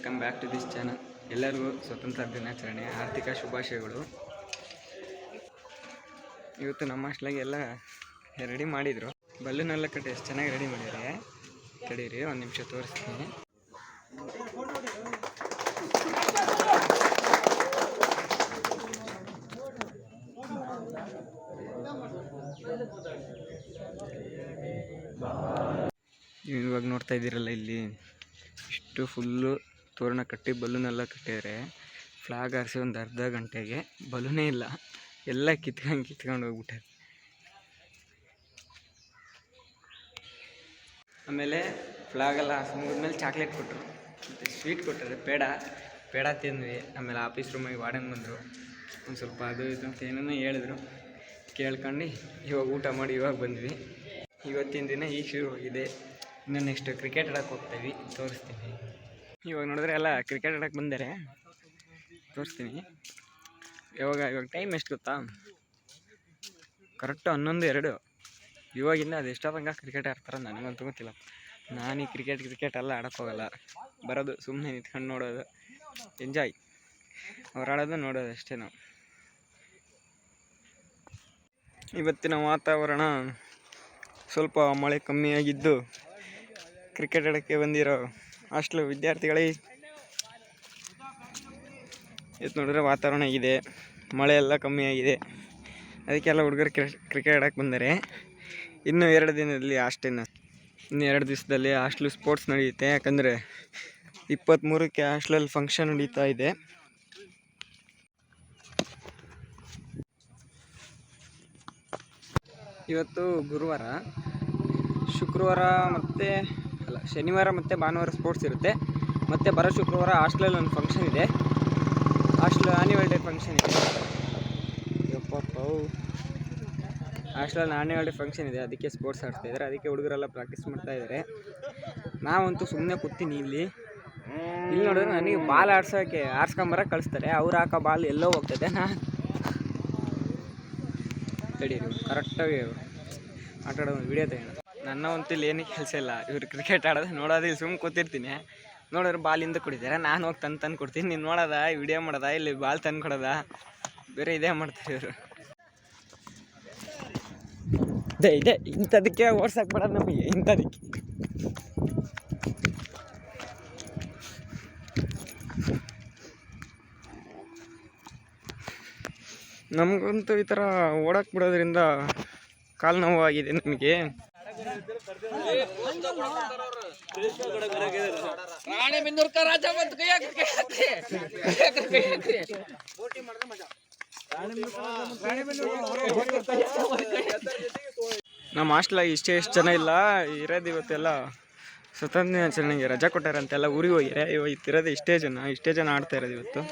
Welcome back to this channel. ಎಲ್ಲರಿಗೂ ಸ್ವತಂತ್ರ ದಿನಾಚರಣೆ ಆರ್ಥಿಕ ಶುಭಾಶಯಗಳು. ಇವತ್ತು ನಮ್ಮ ಹಾಸ್ಟೆಲಾಗೆ ಎಲ್ಲ ರೆಡಿ ಮಾಡಿದರು. ಬಲ್ಲೂನೆಲ್ಲ ಕಟ್ಟಿ ಎಷ್ಟು ಚೆನ್ನಾಗಿ ರೆಡಿ ಮಾಡಿದ್ದಾರೆ. ತಡೀರಿ ಒಂದು ನಿಮಿಷ ತೋರಿಸ್ತೀನಿ. ಇವಾಗ ನೋಡ್ತಾ ಇದ್ದೀರಲ್ಲ, ಇಲ್ಲಿ ಇಷ್ಟು ಫುಲ್ಲು ತೋರಣ ಕಟ್ಟಿ ಬಲೂನೆಲ್ಲ ಕಟ್ಟಿದರೆ ಫ್ಲಾಗ್ ಹಾರಿಸಿ ಒಂದು ಅರ್ಧ ಗಂಟೆಗೆ ಬಲೂನೇ ಇಲ್ಲ, ಎಲ್ಲ ಕಿತ್ಕೊಂಡು ಹೋಗ್ಬಿಟ್ಟಾರೆ. ಆಮೇಲೆ ಫ್ಲಾಗೆಲ್ಲ ಹಾರಿಸಿ ಮುಗಿದ್ಮೇಲೆ ಚಾಕ್ಲೇಟ್ ಕೊಟ್ಟರು, ಮತ್ತು ಸ್ವೀಟ್ ಕೊಟ್ಟರೆ ಪೇಡ ತಿಂದ್ವಿ. ಆಮೇಲೆ ಆಫೀಸ್ ರೂಮಿಗೆ ವಾರ್ಡನ್ ಬಂದರು, ಒಂದು ಸ್ವಲ್ಪ ಅದು ಇದು ಅಂತ ಏನೇನೋ ಹೇಳಿದ್ರು. ಕೇಳ್ಕೊಂಡು ಇವಾಗ ಊಟ ಮಾಡಿ ಇವಾಗ ಬಂದ್ವಿ. ಇವತ್ತಿನ ದಿನ ಈಗ ಶುರುವಾಗಿದೆ. ಇನ್ನು ನೆಕ್ಸ್ಟ್ ಕ್ರಿಕೆಟ್ ಆಡೋಕ್ಕೆ ಹೋಗ್ತೀವಿ, ತೋರಿಸ್ತೀನಿ. ಇವಾಗ ನೋಡಿದ್ರೆ ಎಲ್ಲ ಕ್ರಿಕೆಟ್ ಆಡೋಕ್ಕೆ ಬಂದರೆ ತೋರಿಸ್ತೀನಿ. ಇವಾಗ ಟೈಮ್ ಎಷ್ಟು ಗೊತ್ತಾ? ಕರೆಕ್ಟು 11:02. ಇವಾಗಿಂದ ಅದು ಎಷ್ಟೊತ್ತಂಗ ಕ್ರಿಕೆಟ್ ಆಡ್ತಾರೆ ನನಗಂತೂ ಗೊತ್ತಿಲ್ಲ. ನಾನು ಈ ಕ್ರಿಕೆಟ್ ಎಲ್ಲ ಆಡೋಕ್ಕೆ ಹೋಗಲ್ಲ, ಬರೋದು ಸುಮ್ಮನೆ ನಿಂತ್ಕೊಂಡು ನೋಡೋದು, ಎಂಜಾಯ್. ಅವ್ರು ಆಡೋದು ನೋಡೋದು ಅಷ್ಟೇ. ನಾವು ಇವತ್ತಿನ ವಾತಾವರಣ ಸ್ವಲ್ಪ ಮಳೆ ಕಮ್ಮಿಯಾಗಿದ್ದು ಕ್ರಿಕೆಟ್ ಆಡೋಕ್ಕೆ ಬಂದಿರೋ ಹಾಸ್ಟೆಲ್ ವಿದ್ಯಾರ್ಥಿಗಳಿಗೆ ಇವತ್ತು ನೋಡಿದ್ರೆ ವಾತಾವರಣ ಇದೆ, ಮಳೆ ಎಲ್ಲ ಕಮ್ಮಿಯಾಗಿದೆ. ಅದಕ್ಕೆಲ್ಲ ಹುಡುಗರು ಕ್ರಿಕೆಟ್ ಆಡೋಕ್ಕೆ ಬಂದರೆ ಇನ್ನೂ 2 ದಿನದಲ್ಲಿ ಇನ್ನು 2 ದಿವಸದಲ್ಲಿ ಹಾಸ್ಟೆಲ್ ಸ್ಪೋರ್ಟ್ಸ್ ನಡೆಯುತ್ತೆ. ಯಾಕಂದರೆ 23ಕ್ಕೆ ಹಾಸ್ಟೆಲಲ್ಲಿ ಫಂಕ್ಷನ್ ನಡೀತಾ ಇದೆ. ಇವತ್ತು ಗುರುವಾರ, ಶನಿವಾರ ಮತ್ತು ಭಾನುವಾರ ಸ್ಪೋರ್ಟ್ಸ್ ಇರುತ್ತೆ. ಮತ್ತು ಬರೋ ಶುಕ್ರವಾರ ಹಾಸ್ಟೆಲಲ್ಲಿ ಒಂದು ಫಂಕ್ಷನ್ ಇದೆ, ಹಾಸ್ಟೆಲ್ ಆ್ಯನ್ಯುವಲ್ ಡೇ ಫಂಕ್ಷನ್ ಇದೆ. ಹಾಸ್ಟೆಲಲ್ಲಿ ಆ್ಯನ್ಯುವಲ್ ಡೇ ಫಂಕ್ಷನ್ ಇದೆ, ಅದಕ್ಕೆ ಸ್ಪೋರ್ಟ್ಸ್ ಆಡ್ತಾಯಿದ್ದಾರೆ. ಅದಕ್ಕೆ ಹುಡುಗರೆಲ್ಲ ಪ್ರಾಕ್ಟೀಸ್ ಮಾಡ್ತಾಯಿದ್ದಾರೆ. ನಾವಂತೂ ಸುಮ್ಮನೆ ಕೂತೀನಿ ಇಲ್ಲಿ ನೋಡಿದ್ರೆ ನನಗೆ ಬಾಲ್ ಆರ್ಸ್ಕೊಂಬರಕ್ಕೆ ಕಳಿಸ್ತಾರೆ. ಅವ್ರು ಹಾಕೋ ಬಾಲ್ ಎಲ್ಲೋ ಹೋಗ್ತದೆ. ತಡೀರಿ, ಕರೆಕ್ಟಾಗಿ ಆಟ ಆಡೋ ಒಂದು ವಿಡಿಯೋ ತೆಗೋಣ. ನನ್ನ ಅಂತೂ ಇಲ್ಲಿ ಏನಕ್ಕೆ ಕೆಲಸ ಇಲ್ಲ, ಇವ್ರು ಕ್ರಿಕೆಟ್ ಆಡೋದು ನೋಡೋದು, ಇಲ್ಲಿ ಸುಮ್ಮನೆ ಕೂತಿರ್ತೀನಿ. ನೋಡಿದ್ರೆ ಬಾಲಿಂದ ಕೊಡಿದ್ದಾರೆ, ನಾನು ಹೋಗಿ ತಂದು ಕೊಡ್ತೀನಿ. ನೀನು ನೋಡೋದ, ವಿಡಿಯೋ ಮಾಡೋದ, ಇಲ್ಲಿ ಬಾಲ್ ತಂದು ಕೊಡೋದ, ಬೇರೆ ಇದೇ ಮಾಡ್ತಾರೆ ಇವರು. ಇದೆ ಇಂಥದಕ್ಕೆ ಓಡ್ಸಕ್ಕೆ ಬಿಡೋದು ನಮಗೆ, ಇಂಥದಕ್ಕೆ. ನಮಗಂತೂ ಈ ಥರ ಓಡಕ್ಕೆ ಬಿಡೋದ್ರಿಂದ ಕಾಲು ನೋವು ಆಗಿದೆ ನಮಗೆ. ನಮ್ಮ ಹಾಸ್ಟೆಲಾಗಿ ಎಷ್ಟು ಜನ ಇಲ್ಲ ಇರೋದು. ಇವತ್ತೆಲ್ಲ ಸ್ವತಂತ್ರ ದಿನಾಚರಣೆಗೆ ರಜಾ ಕೊಟ್ಟಾರೆ ಅಂತೆಲ್ಲ ಊರಿಗೆ ಹೋಗಿರೆ. ಇವತ್ತಿರೋದು ಇಷ್ಟೇ ಜನ ಆಡ್ತಾ ಇರೋದು. ಇವತ್ತು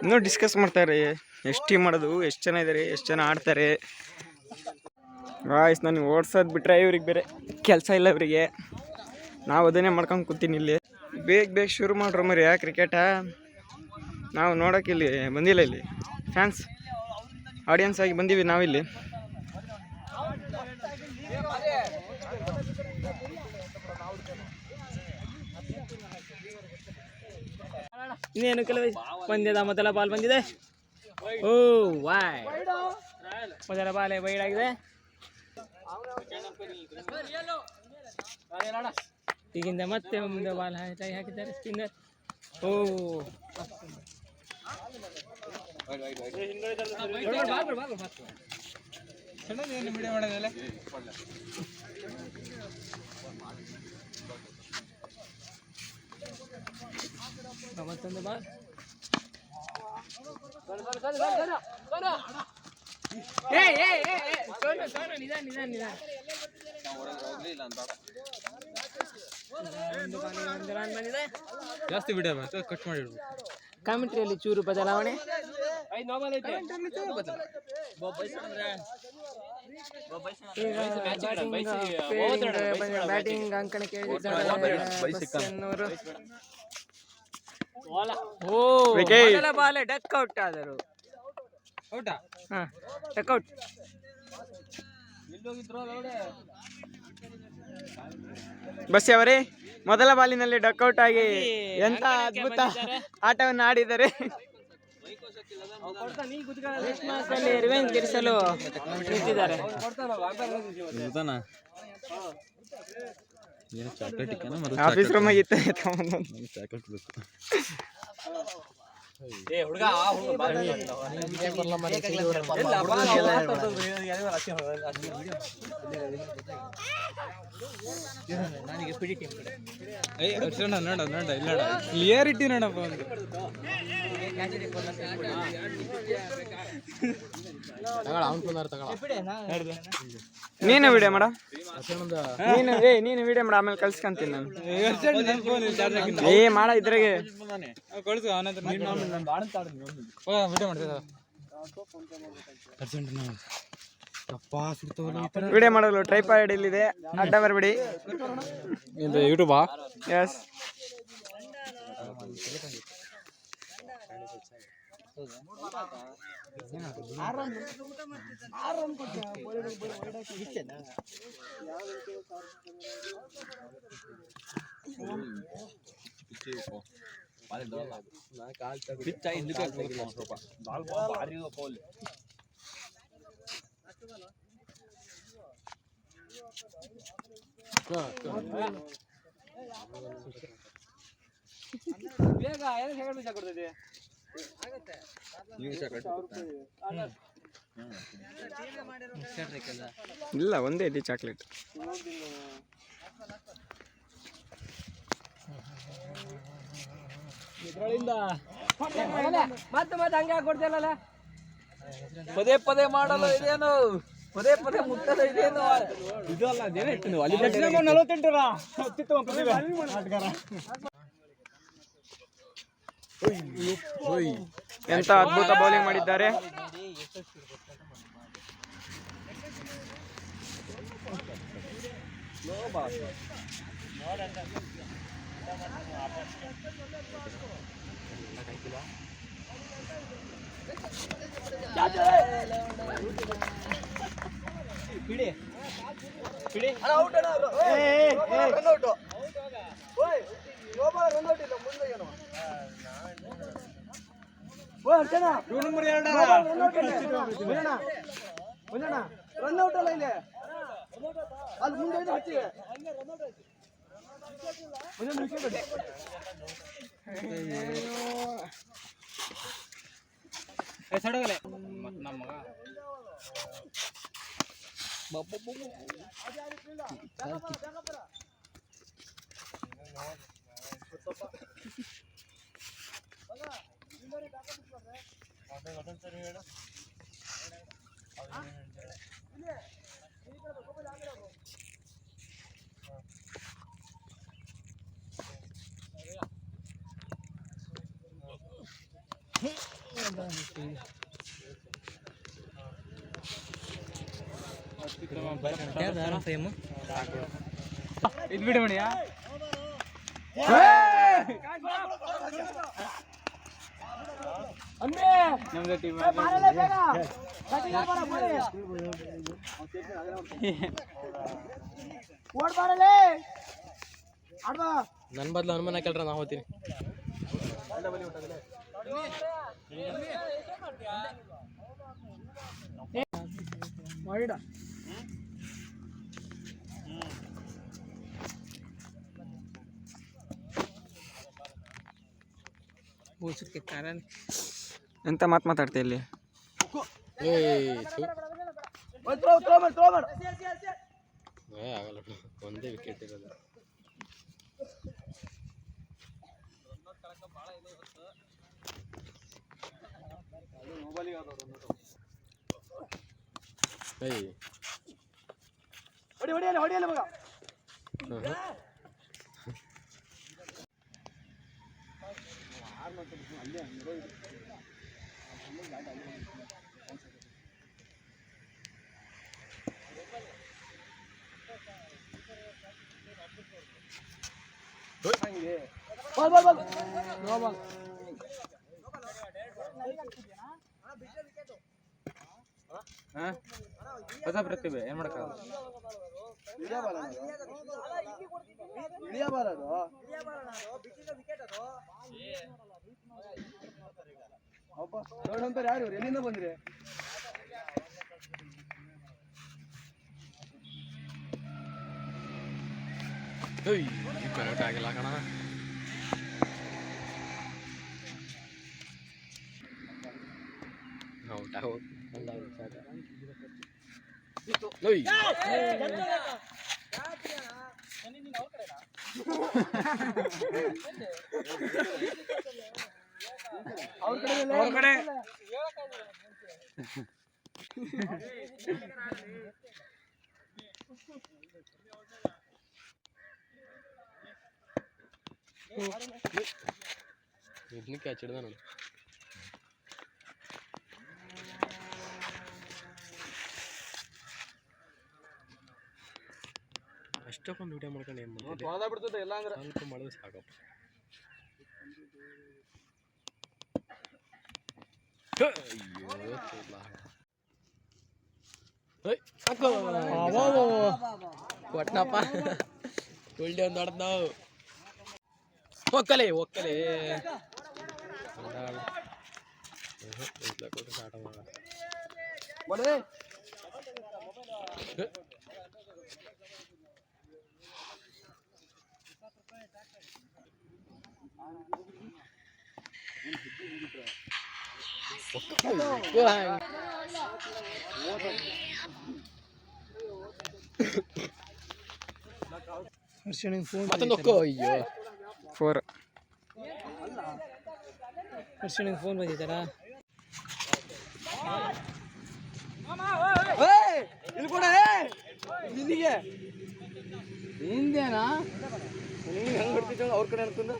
ಇನ್ನೂ ಡಿಸ್ಕಸ್ ಮಾಡ್ತಾರೆ, ಎಷ್ಟು ಟೀಮ್ ಮಾಡೋದು, ಎಷ್ಟು ಜನ ಇದ್ದಾರೆ, ಎಷ್ಟು ಜನ ಆಡ್ತಾರೆ. ಗಾಯ್ಸ್, ನನಗೆ ಓಡ್ಸೋದು ಬಿಟ್ಟರೆ ಇವ್ರಿಗೆ ಬೇರೆ ಕೆಲಸ ಇಲ್ಲ. ಇವರಿಗೆ ನಾವು ಅದನ್ನೇ ಮಾಡ್ಕೊಂಡು ಕೂತೀನಿ ಇಲ್ಲಿ. ಬೇಗ ಶುರು ಮಾಡ್ರು ಮರಿ ಕ್ರಿಕೆಟ. ನಾವು ನೋಡೋಕೆ ಇಲ್ಲಿ ಬಂದಿಲ್ಲ, ಇಲ್ಲಿ ಫ್ಯಾನ್ಸ್ ಆಡಿಯನ್ಸ್ ಆಗಿ ಬಂದೀವಿ ನಾವಿಲ್ಲಿ. ಇನ್ನೇನು ಕೆಲವು ಪಂದ್ಯದ ಮೊದಲ ಬಾಲ್ ಬಂದಿದೆ. ಓ ವಾಯ್, ಮೊದಲ ಬಾಲ್ ವೈಡ್ ಆಗಿದೆ. ಈಗಿಂದ ಮತ್ತೆ ಮುಂದೆ ಬಾಲ್ ಹಾಕಿದ್ದಾರೆ ಸ್ಪಿನ್ನರ್. ಓ ಮತ್ತೊಂದು ಬಾಲ್. ಜಾಸ್ತಿ ವಿಡಿಯೋ ಕಟ್ ಮಾಡಿಡ್ಬೇಕು. ಕಾಮೆಂಟ್ರಿಯಲ್ಲಿ ಚೂರು ಬದಲಾವಣೆ. ಬ್ಯಾಟಿಂಗ್ ಅಂಕಣ ಕೇಳಿದ್ದಾರೆ. ಬಾಲ್ ಡಕ್ ಔಟ್ ಆದರು. Duck out. ಬಸ್ಸಿ ಅವರೇ, ಮೊದಲ ಬಾಲಿನಲ್ಲಿ ಡಕ್ಔಟ್ ಆಗಿ ಎಂತ ಅದ್ಭುತ ಆಟವನ್ನು ಆಡಿದ್ದಾರೆ. ರಿವೆಂಜ್ ತೀರಿಸಲು ನಿಂತಿದ್ದಾರೆ. ಆಫೀಸ್ ರೂಮ್ ಆಗಿತ್ತು. ಕ್ಲಿಯರಿಟಿ ನೋಡಪ್ಪ. ನೀನು ವಿಡಿಯೋ ಮಾಡ, ನೀನು ವಿಡಿಯೋ ಮಾಡ, ಆಮೇಲೆ ಕಳ್ಸ್ಕೊಂತೀನಿ ನಾನು. ಮಾಡ ಇದ್ರಾಗೆ ವಿಡಿಯೋ ಮಾಡಲು ಟ್ರೈಪಾಡ್ ಇಲ್ಲಿದೆ, ಅಡ್ಡ ಬರಬೇಡಿ. ಯೂಟ್ಯೂಬಾ? ಎಸ್. ಇಲ್ಲ, ಒಂದೇ ಇದೆ ಚಾಕ್ಲೇಟ್. ಮತ್ತೆ ಹಂಗೆ ಕೊಡ್ತಿಲ್ಲ, ಪದೇ ಪದೇ ಮಾಡಲು ಇದೇನು, ಪದೇ ಪದೇ ಮುಟ್ಟಲು ಇದೇನು. ಇದು ಅಲ್ಲ, ಅದೇನು 48 ಎಂತ ಅದ್ಭುತ ಬೌಲಿಂಗ್ ಮಾಡಿದ್ದಾರೆ. ರನ್ಔಟ್ ಅಲ್ಲ ಇಲ್ಲಿ, ಅಲ್ಲಿ ಮುಂದೆ ಹಚ್ಚಿ ಸಡಗಲೆ ನಮ್ಮ ಮಗ ಇದು ಬಿಡಿ ಮಣಿಯಾ. ನಮ್ದು ಟೀಮ್ ನನ್ನ ಬದಲು ಹನುಮಾನ ಕೇಳ್ರ ನಾ ಹೋಗ್ತೀನಿ. ಎಂತ ಮಾತಾಡ್ತೀಯ ಇಲ್ಲಿ? ಆಗಲ್ಲ, ಒಂದೇ ವಿಕೆಟ್ ಇರೋದು. ಹೊಡಿಯಲ್ಲ ಮಗ. ಹೊಸ ಪ್ರತಿಭೆ ಏನ್ ಮಾಡಕ್ಕಾಗಲ್ಲ. ಯಾರು ಎಲ್ಲಿಂದ ಬಂದ್ರಿ? ಕರೆಕ್ಟ್ ಆಗಿಲ್ಲ ಕಣ. ಔಟ್ ಔಟ್ ಅವ್ರ ಕಡೆ ಇದನ್ನ ಕ್ಯಾಚ್ ಹಿಡ್ದ ನಾನು. ಅಷ್ಟಕ್ಕೊಂದು ವಿಡಿಯೋ ಮಾಡ್ಕೊಂಡು ಏನು ಮಾಡ್ತಿದ್ದೆ? ಬಿಡ್ತದೆ ಎಲ್ಲ ಅಂದ್ರೆ ಸ್ವಲ್ಪ ಮಾಡಿದ್ರೆ ಸಾಕಪ್ಪ. ಕೊಟ್ನಪ್ಪ ಉಲ್ಡಿ ಒಂದು ಹೊಡೆದ್ ನಾವು ಒಕ್ಕಲೆ ಸ್ಟಾರ್ಟ್ ಮತ್ತೊಂದು ಒಕ್ಕೋ. ಅಯ್ಯೋ 4 ಹರ್ಷನಿಗೆ ಫೋನ್ ಬಂದಿದ್ದಾರಾ? ಇಲ್ಲಿ ಕೂಡ ಇಲ್ಲಿಗೆ ಹಿಂದೇನಾ ಹೆಂಗ್ ಹೊಡ್ತಿದ್ದ ಅವ್ರ ಕಡೆ ಅನ್ಕೊಂಡು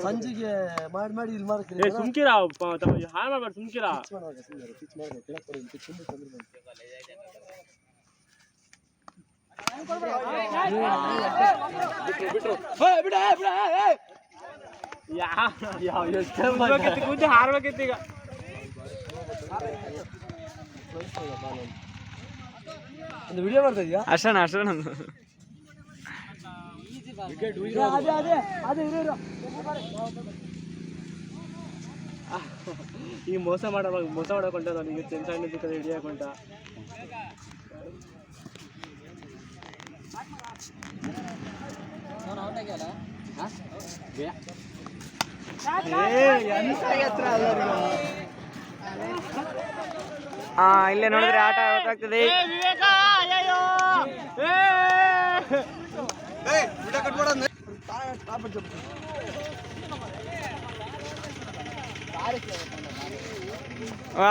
ಸಂಜೆಗೆ ಮಾಡಿ ಇಲ್ಲಿ ಮಾಡ್ತೀನಿ. ಸುಮ್ಕಿರ ಹಾಳು ಮಾಡ್ಬಾರ್ದು, ಸುಮ್ಕಿರ. ಹಾರ್ಬೇಕಿತ್ತು ಈಗ. ಒಂದು ವಿಡಿಯೋ ಮಾಡ್ತಾ ಇದೀಯಾ? ಅಷ್ಟೇ ಈ ಮೋಸ ಮಾಡಕೊಂಡ ನನಗೆ ಚೆಂದ ಹಿಡಿ ಹಾಕೊಂಡ. ಇಲ್ಲೇ ನೋಡಿದ್ರೆ ಆಟ ಗೊತ್ತಾಗ್ತದೆ.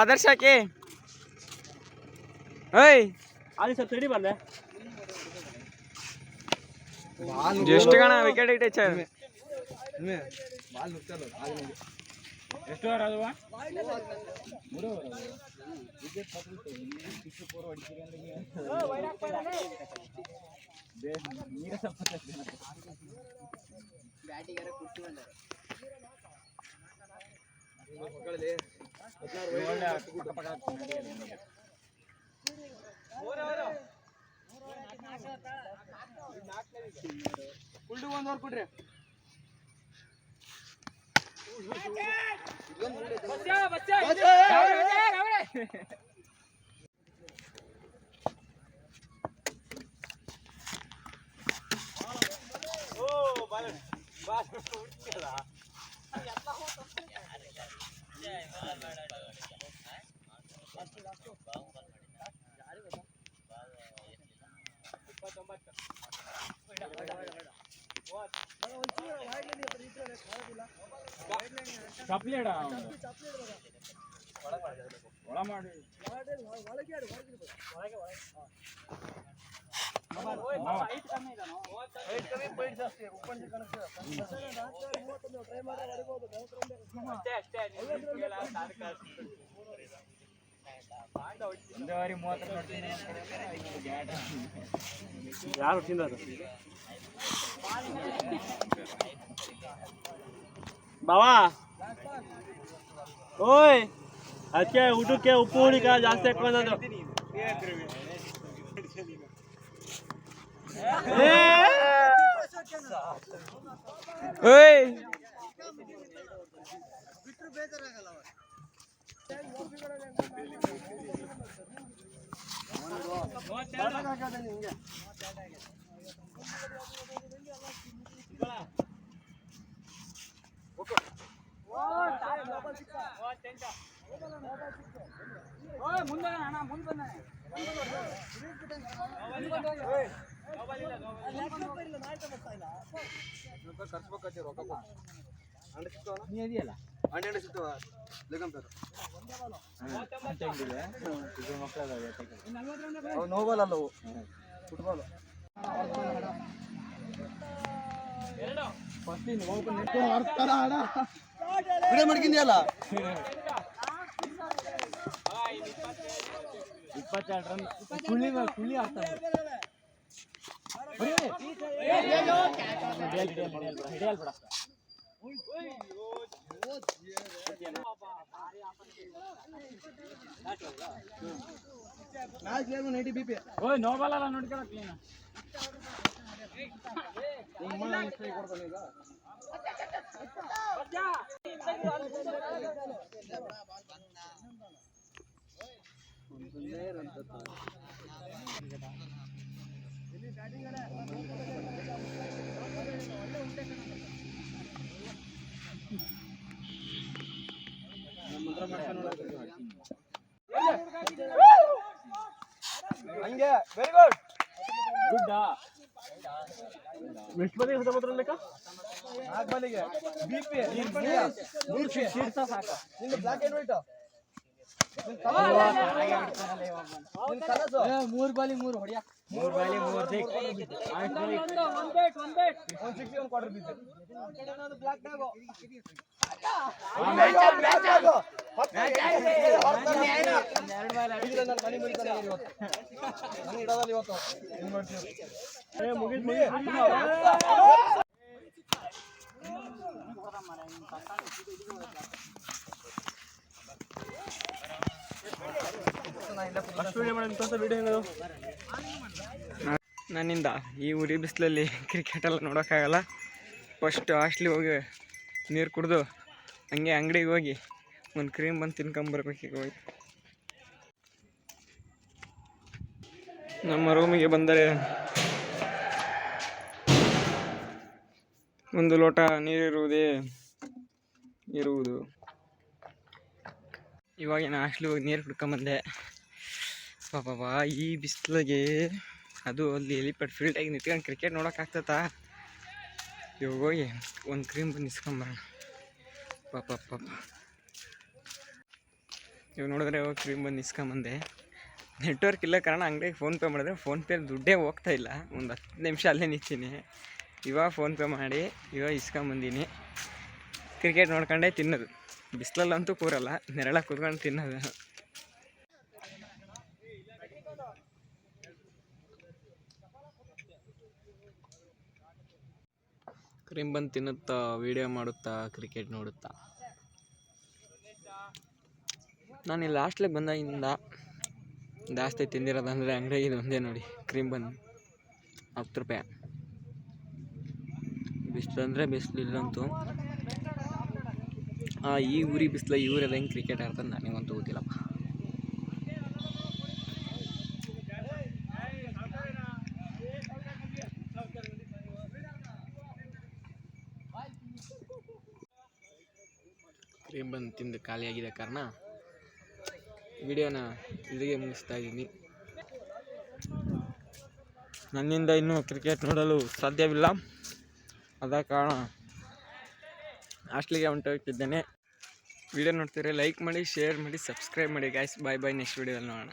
ಆದರ್ಶಕ್ಕೆ ಓಯ್ ಅಲ್ಲಿ ಸ್ವಲ್ಪ ತಡಿ ಬಂದೆ. ಜಸ್ಟ್ ಕಣ ವಿಕೆಟ್ ಟಚ್. ಎಷ್ಟು ಓವರ್ ಅದು? ಕೊಡ್ರಿ ಚಪ್ಲೇಡ ಒಳ ಮಾಡಿ ಯಾರು ತಿಂದರು ಬಾವಾ? ಓಯ್ ಅದಕ್ಕೆ ಊಟಕ್ಕೆ ಉಪ್ಪು ಹುಳಿಕ ಜಾಸ್ತಿ ಹಾಕೊಂಡದು. ಓಯ್ ನೋಬಲ್ ಅಲ್ಲವು ಫುಟ್ಬಾಲ್. ವಿಡಿಯೋ ಮಾಡ್ಕಿದ್ಯಲ್ಲ 22 ರನ್ ಕುಳ್ಳಿ ಆಡ್ತಾರೆ. ನೋಬಲ್ ಅಲ್ಲ ನೋಡ್ಕೊಳ್ಳ ಕ್ಲೀನ್. ಹಂಗೆ ವೆರಿ ಗುಡ್ ಗುಡ್. ಎಷ್ಟು ಬಲಿ ಹತ್ತೊಂಬತ್ತು ಲೆಕ್ಕ 4 ಬಾಲಿಗೆ ಬಿಪಿ 3 ಶೀಟ್ ಸಾಕ. ನಿನ್ನ black and white 3 Bali 3 ಹೊಡಿಯ 3 Bali 3 six one bait 160 quarter ಬಿದ್ದೆ. ನಾನು ಬ್ಲಾಕ್ ಡ್ಯಾಗೋ ಮ್ಯಾಚ್ ಆಗೋ ಮ್ಯಾಚ್ ನಾನು ಮನಿ ಮುರಿತಾನೆ ಇವತ್ತು. ನಾನು ಇಡೋದಲ್ಲಿ ಇವತ್ತು ಏನು ಮಾಡ್ತೀವಿ ಮುಗಿದ್ ನನ್ನಿಂದ ಈ ಉರಿ ಬಿಸಿಲಲ್ಲಿ ಕ್ರಿಕೆಟೆಲ್ಲ ನೋಡೋಕ್ಕಾಗಲ್ಲ. ಫಸ್ಟ್ ಹಾಸ್ಟ್ಲಿಗೆ ಹೋಗಿ ನೀರು ಕುಡಿದು ಹಂಗೆ ಅಂಗಡಿಗೆ ಹೋಗಿ ಒಂದು ಕ್ರೀಮ್ ಬಂದು ತಿನ್ಕೊಂಬರ್ಬೇಕೀಗ ಹೋಗಿ. ನಮ್ಮ ರೂಮಿಗೆ ಬಂದರೆ ಒಂದು ಲೋಟ ನೀರಿರುವುದೇ ಇರುವುದು. ಇವಾಗ ನಾನು ಹಾಸ್ಟ್ಲಿಗೆ ಹೋಗಿ ನೀರು ಕುಡ್ಕೊಂಬಂದೆ. ಪಾಪಾ ಈ ಬಿಸಿಲಿಗೆ ಅದು ಅಲ್ಲಿ ಎಲಿಪೆಟ್ ಫೀಲ್ಡಾಗಿ ನಿಂತ್ಕೊಂಡು ಕ್ರಿಕೆಟ್ ನೋಡೋಕ್ಕಾಗ್ತತಾ? ಇವಾಗ ಹೋಗಿ ಒಂದು ಕ್ರೀಮ್ ಬಂದು ಇಸ್ಕೊಂಬರೋಣ. ಪಾಪ ಇವಾಗ ನೋಡಿದ್ರೆ ಇವಾಗ ಕ್ರೀಮ್ ಬಂದು ಇಸ್ಕೊಂಬಂದೆ. ನೆಟ್ವರ್ಕ್ ಇಲ್ಲ ಕಾರಣ ಅಂಗಡಿಗೆ ಫೋನ್ಪೇ ಮಾಡಿದ್ರೆ ಫೋನ್ಪೇ ದುಡ್ಡೇ ಹೋಗ್ತಾ ಇಲ್ಲ. ಒಂದು 10 ನಿಮಿಷ ಅಲ್ಲೇ ನಿಂತೀನಿ. ಇವಾಗ ಫೋನ್ಪೇ ಮಾಡಿ ಇವಾಗ ಇಸ್ಕೊಂಬಂದೀನಿ. ಕ್ರಿಕೆಟ್ ನೋಡ್ಕೊಂಡೇ ತಿನ್ನೋದು. ಬಿಸಿಲಲ್ಲಂತೂ ಕೂರಲ್ಲ, ನೆರಳ ಕೂತ್ಕೊಂಡು ತಿನ್ನೋದು. ಕ್ರೀಮ್ ಬಂದು ತಿನ್ನುತ್ತಾ ವೀಡಿಯೋ ಮಾಡುತ್ತಾ ಕ್ರಿಕೆಟ್ ನೋಡುತ್ತಾ. ನಾನು ಇಲ್ಲಿ ಲಾಸ್ಟ್ಲಿಗೆ ಬಂದಾಗಿಂದ ಜಾಸ್ತಿ ತಿಂದಿರೋದಂದರೆ ಅಂಗಡಿಗೆ ಒಂದೇ ನೋಡಿ, ಕ್ರೀಮ್ ಬನ್ 10 ರೂಪಾಯಿ. ಬಿಸಿಲು ಅಂದರೆ ಬಿಸಿಲು ಇಲ್ಲಂತೂ. ಈ ಊರಿ ಬಿಸಿಲ ಇವರೆಲ್ಲ ಹೆಂಗೆ ಕ್ರಿಕೆಟ್ ಆಡ್ತಾರೆ ನನಗಂತೂ ಗೊತ್ತಿಲ್ಲಪ್ಪ. ಕ್ರೀಮ್ ಬಂದು ತಿಂದು ಖಾಲಿಯಾಗಿದೆ ಕಾರಣ ವಿಡಿಯೋನ ಇಲ್ಲಿಗೆ ಮುಗಿಸ್ತಾ ಇದ್ದೀನಿ. ನನ್ನಿಂದ ಇನ್ನೂ ಕ್ರಿಕೆಟ್ ನೋಡಲು ಸಾಧ್ಯವಿಲ್ಲ. ಆದ ಕಾರಣ ಹಾಸ್ಟ್ಲಿಗೆ ಹೊಂಟೋಗ್ತಿದ್ದೇನೆ. ವಿಡಿಯೋ ನೋಡ್ತಿದ್ರೆ ಲೈಕ್ ಮಾಡಿ, ಶೇರ್ ಮಾಡಿ, ಸಬ್ಸ್ಕ್ರೈಬ್ ಮಾಡಿ ಗಾಯ್ಸ್. ಬಾಯ್ ನೆಕ್ಸ್ಟ್ ವಿಡಿಯೋದಲ್ಲಿ ನೋಡೋಣ.